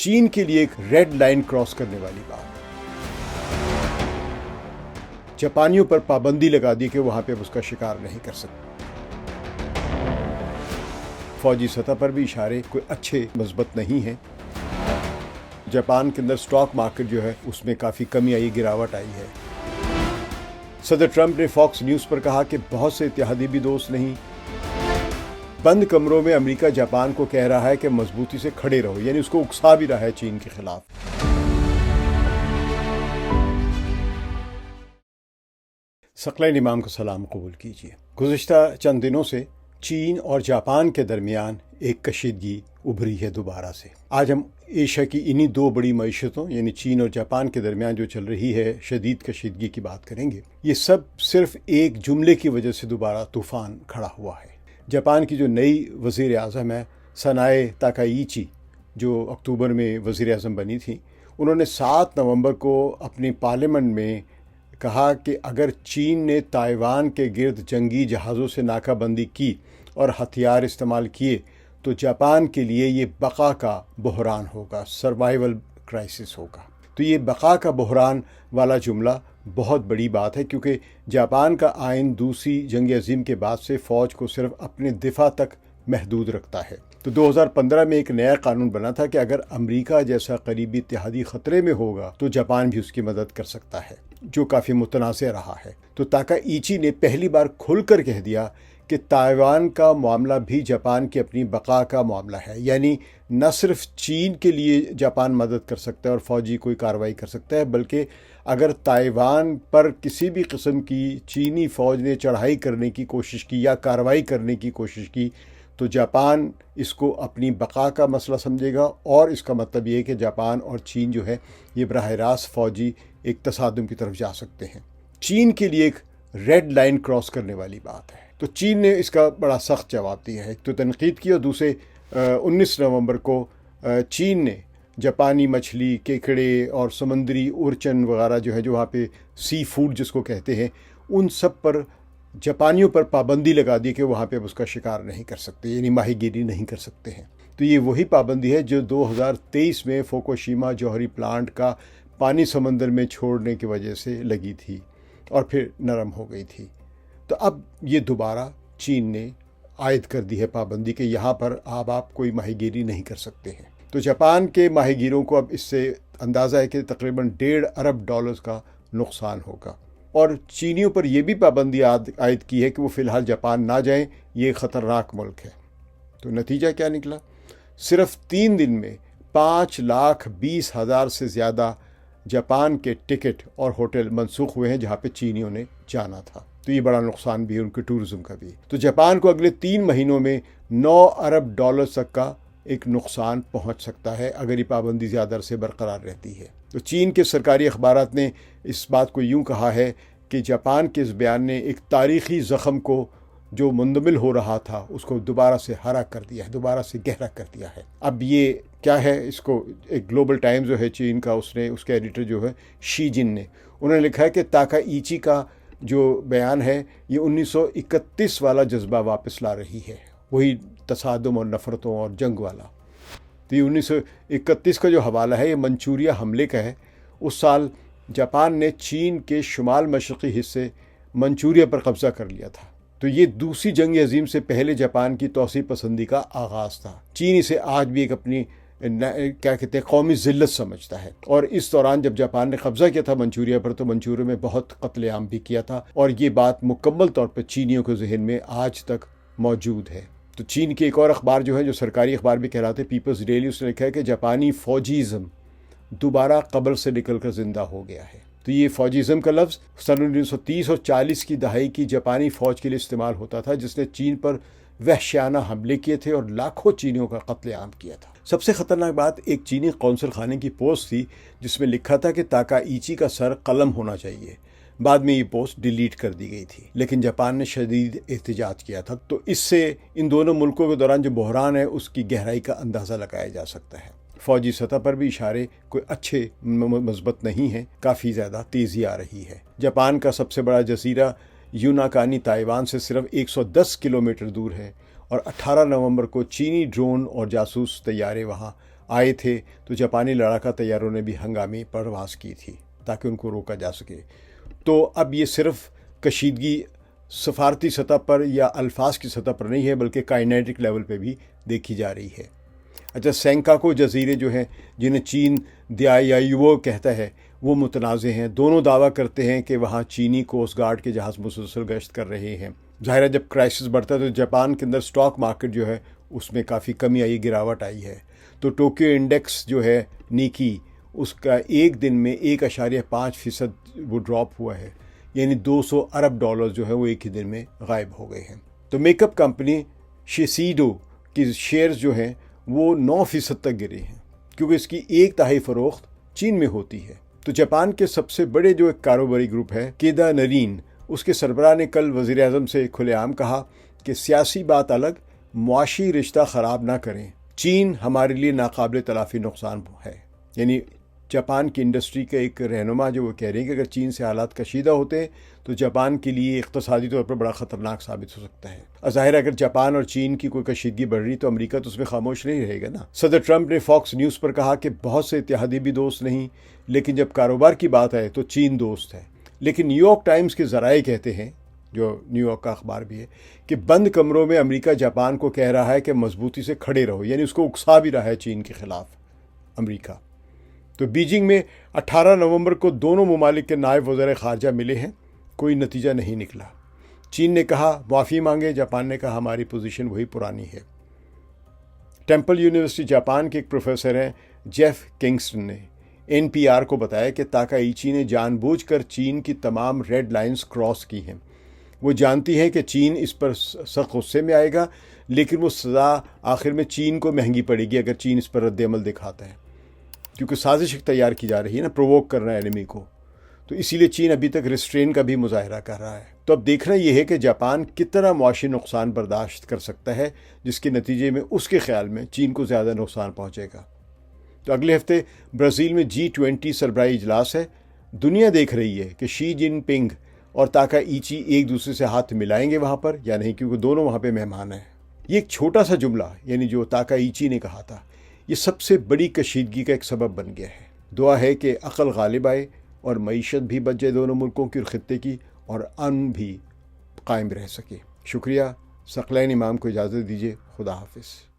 चीन के लिए एक रेड लाइन क्रॉस करने वाली बात। जापानियों पर पाबंदी लगा दी कि वहां पे अब उसका शिकार नहीं कर सकते। फौजी सतह पर भी इशारे कोई अच्छे मजबूत नहीं हैं। जापान के अंदर स्टॉक मार्केट जो है उसमें काफ़ी कमी आई, गिरावट आई है। सदर ट्रंप ने फॉक्स न्यूज़ पर कहा कि बहुत से इत्तेहादी भी दोस्त नहीं। बंद कमरों में अमेरिका जापान को कह रहा है कि मजबूती से खड़े रहो, यानी उसको उकसा भी रहा है चीन के खिलाफ। सकलैन इमाम का सलाम कबूल कीजिए। गुज़िश्ता चंद दिनों से चीन और जापान के दरमियान एक कशीदगी उभरी है दोबारा से। आज हम एशिया की इन्हीं दो बड़ी मईशतों यानी चीन और जापान के दरमियान जो चल रही है शदीद कशीदगी की बात करेंगे। ये सब सिर्फ एक जुमले की वजह से दोबारा तूफान खड़ा हुआ है। जापान की जो नई वज़ीर आज़म है सनाए ताकाइची, जो अक्टूबर में वज़ीर आज़म बनी थी, उन्होंने 7 नवंबर को अपनी पार्लियामेंट में कहा कि अगर चीन ने ताइवान के गिर्द जंगी जहाज़ों से नाकाबंदी की और हथियार इस्तेमाल किए तो जापान के लिए ये बका का बहरान होगा, सर्वाइवल क्राइसिस होगा। तो ये बका का बहरान वाला जुमला बहुत बड़ी बात है, क्योंकि जापान का आइन दूसरी जंग अज़ीम के बाद से फ़ौज को सिर्फ अपने दिफा तक महदूद रखता है। तो 2015 में एक नया कानून बना था कि अगर अमेरिका जैसा करीबी इत्तेहादी ख़तरे में होगा तो जापान भी उसकी मदद कर सकता है, जो काफ़ी मुतनाज़ रहा है। तो ताकाइची ने पहली बार खुलकर कह दिया कि ताइवान का मामला भी जापान की अपनी बका का मामला है, यानी न सिर्फ चीन के लिए जापान मदद कर सकता है और फ़ौजी कोई कार्रवाई कर सकता है, बल्कि अगर ताइवान पर किसी भी किस्म की चीनी फ़ौज ने चढ़ाई करने की कोशिश की या कार्रवाई करने की कोशिश की तो जापान इसको अपनी बका का मसला समझेगा। और इसका मतलब ये है कि जापान और चीन जो है ये बराह रास्त फ़ौजी एक तसादुम की तरफ जा सकते हैं। चीन के लिए एक रेड लाइन क्रॉस करने वाली बात है। तो चीन ने इसका बड़ा सख्त जवाब दिया है। एक तो तनकीद की और दूसरे 19 नवंबर को चीन ने जापानी मछली, केकड़े और समुद्री उर्चन वगैरह जो है, जो वहाँ पे सी फूड जिसको कहते हैं, उन सब पर जापानियों पर पाबंदी लगा दी कि वहाँ पे अब उसका शिकार नहीं कर सकते, यानी माहीगीरी नहीं कर सकते हैं। तो ये वही पाबंदी है जो 2023 में फुकुशिमा जौहरी प्लांट का पानी समंदर में छोड़ने की वजह से लगी थी और फिर नरम हो गई थी। तो अब ये दोबारा चीन ने आयद कर दी है पाबंदी कि यहाँ पर अब आप कोई माहीगीरी नहीं कर सकते हैं। तो जापान के माहीगीरों को अब इससे अंदाज़ा है कि तकरीबन $1.5 अरब का नुकसान होगा। और चीनियों पर यह भी पाबंदी आयद की है कि वो फ़िलहाल जापान ना जाएं, ये ख़तरनाक मुल्क है। तो नतीजा क्या निकला? सिर्फ 3 दिन में 5,20,000 से ज़्यादा जापान के टिकट और होटल मनसूख हुए हैं जहाँ पे चीनियों ने जाना था। तो ये बड़ा नुकसान भी है उनके टूरिज़्म का भी। तो जापान को अगले 3 महीनों में $9 अरब तक का एक नुकसान पहुंच सकता है अगर ये पाबंदी ज़्यादा से बरकरार रहती है। तो चीन के सरकारी अखबारात ने इस बात को यूँ कहा है कि जापान के इस बयान ने एक तारीख़ी ज़ख़म को जो मुंदमिल हो रहा था उसको दोबारा से हरा कर दिया है, दोबारा से गहरा कर दिया है। अब ये क्या है, इसको एक ग्लोबल टाइम्स जो है चीन का, उसने उसके एडिटर जो है शी जिन ने, उन्होंने लिखा है कि ताकाइची का जो बयान है ये 1931 वाला जज्बा वापस ला रही है, वही तसादुम और नफ़रतों और जंग वाला। तो ये 1931 का जो हवाला है ये मंचूरिया हमले का है। उस साल जापान ने चीन के शुमाल मशरक़ी हिस्से मंचूरिया पर कब्ज़ा कर लिया था। तो ये दूसरी जंग अज़ीम से पहले जापान की तौसीफ़ पसंदी का आगाज़ था। चीन इसे आज भी एक अपनी क्या कहते हैं कौमी ज़िल्लत समझता है। और इस दौरान जब जापान ने कब्ज़ा किया था मंचूरिया पर तो मंचूरिया में बहुत कत्लेआम भी किया था और ये बात मुकम्मल तौर पर चीनियों के जहन में आज तक मौजूद है। तो चीन के एक और अखबार जो है, जो सरकारी अखबार भी कहलाते, पीपल्स डेली, उसने लिखा है कि जापानी फ़ौजीज़म दोबारा कब्र से निकल कर ज़िंदा हो गया है। तो ये फ़ौजीज़म का लफ्ज़ सन 1930 और 40 की दहाई की जापानी फ़ौज के लिए इस्तेमाल होता था, जिसने चीन पर वहशियाना हमले किए थे और लाखों चीनियों का कत्लेआम किया था। सबसे ख़तरनाक बात एक चीनी कौंसल खाने की पोस्ट थी जिसमें लिखा था कि ताकाइची का सर कलम होना चाहिए। बाद में ये पोस्ट डिलीट कर दी गई थी, लेकिन जापान ने शदीद एहतजाज किया था। तो इससे इन दोनों मुल्कों के दौरान जो बहरान है उसकी गहराई का अंदाज़ा लगाया जा सकता है। फ़ौजी सतह पर भी इशारे कोई अच्छे मजबूत नहीं हैं, काफ़ी ज़्यादा तेज़ी आ रही है। जापान का सबसे बड़ा जजीरा यूनाकानी ताइवान से सिर्फ 110 किलोमीटर दूर है और 18 नवंबर को चीनी ड्रोन और जासूस तैयारे वहाँ आए थे तो जापानी लड़ाका तैयारों ने भी हंगामी परवास की थी ताकि उनको रोका जा सके। तो अब ये सिर्फ कशीदगी सफारती सतह पर या अल्फाज की सतह पर नहीं है, बल्कि काइनेटिक लेवल पे भी देखी जा रही है। अच्छा, सेंकाकू जजीरे जो हैं, जिन्हें चीन दियायायुओ कहता है, वो मुतनाज़ हैं। दोनों दावा करते हैं कि वहाँ चीनी कोस्ट गार्ड के जहाज़ मुसलसल गश्त कर रहे हैं। ज़ाहिर है जब क्राइसिस बढ़ता है तो जापान के अंदर स्टॉक मार्केट जो है उसमें काफ़ी कमी आई, गिरावट आई है। तो टोक्यो इंडेक्स जो है निकी, उसका एक दिन में 1.5% वो ड्रॉप हुआ है, यानी 200 अरब डॉलर जो है वो एक ही दिन में गायब हो गए हैं। तो मेकअप कंपनी शिसीडो की शेयर्स जो हैं वो 9% तक गिरे हैं, क्योंकि इसकी 1/3 फरोख्त चीन में होती है। तो जापान के सबसे बड़े जो एक कारोबारी ग्रुप है केदा नरीन, उसके सरबराह ने कल वज़ीर आज़म से खुलेआम कहा कि सियासी बात अलग, मुआशी रिश्ता ख़राब ना करें। चीन हमारे लिए नाकाबिल तलाफ़ी नुकसान है। यानी जापान की इंडस्ट्री के एक रहनुमा जो वो कह रहे हैं कि अगर चीन से हालात कशीदा होते हैं तो जापान के लिए इक़्तिसादी तौर पर बड़ा ख़तरनाक साबित हो सकता है। ज़ाहिर है अगर जापान और चीन की कोई कशीदगी बढ़ रही तो अमेरिका तो उसमें खामोश नहीं रहेगा ना। सदर ट्रंप ने फॉक्स न्यूज़ पर कहा कि बहुत से इत्तेहादी भी दोस्त नहीं, लेकिन जब कारोबार की बात आए तो चीन दोस्त है। लेकिन न्यूयॉर्क टाइम्स के ज़राए कहते हैं, जो न्यूयॉर्क का अखबार भी है, कि बंद कमरों में अमेरिका जापान को कह रहा है कि मजबूती से खड़े रहो, यानी उसको उकसा भी रहा है चीन के ख़िलाफ़ अमेरिका। तो बीजिंग में 18 नवंबर को दोनों ममालिक के नायब वज़ीर ख़ारजा मिले हैं, कोई नतीजा नहीं निकला। चीन ने कहा माफ़ी मांगे, जापान ने कहा हमारी पोजीशन वही पुरानी है। टेम्पल यूनिवर्सिटी जापान के एक प्रोफेसर हैं जेफ किंगस्टन ने NPR को बताया कि ताकाइची ने जानबूझकर चीन की तमाम रेड लाइंस क्रॉस की हैं। वो जानती हैं कि चीन इस पर सख्त गुस्से में आएगा, लेकिन वो सज़ा आखिर में चीन को महंगी पड़ेगी अगर चीन इस पर रद्द-ए-अमल दिखाता है, क्योंकि साजिश तैयार की जा रही है ना, प्रोवोक कर रहा है एनिमी को। तो इसीलिए चीन अभी तक रिस्ट्रेन का भी मुजाहरा कर रहा है। तो अब देखना यह है कि जापान कितना मुआशी नुकसान बर्दाश्त कर सकता है, जिसके नतीजे में उसके ख्याल में चीन को ज़्यादा नुकसान पहुँचेगा। तो अगले हफ्ते ब्राज़ील में G20 सरबराही इजलास है। दुनिया देख रही है कि शी जिनपिंग और ताकाइची एक दूसरे से हाथ मिलाएंगे वहाँ पर या नहीं, क्योंकि दोनों वहाँ पे मेहमान हैं। ये एक छोटा सा जुमला, यानी जो ताकाइची ने कहा था, ये सबसे बड़ी कशीदगी का एक सबब बन गया है। दुआ है कि अक़ल गालिब आए और मईशत भी बच जाए दोनों मुल्कों की और ख़ित्ते की, और अमन भी कायम रह सके। शुक्रिया। सकलैन इमाम को इजाज़त दीजिए। खुदा हाफिज़।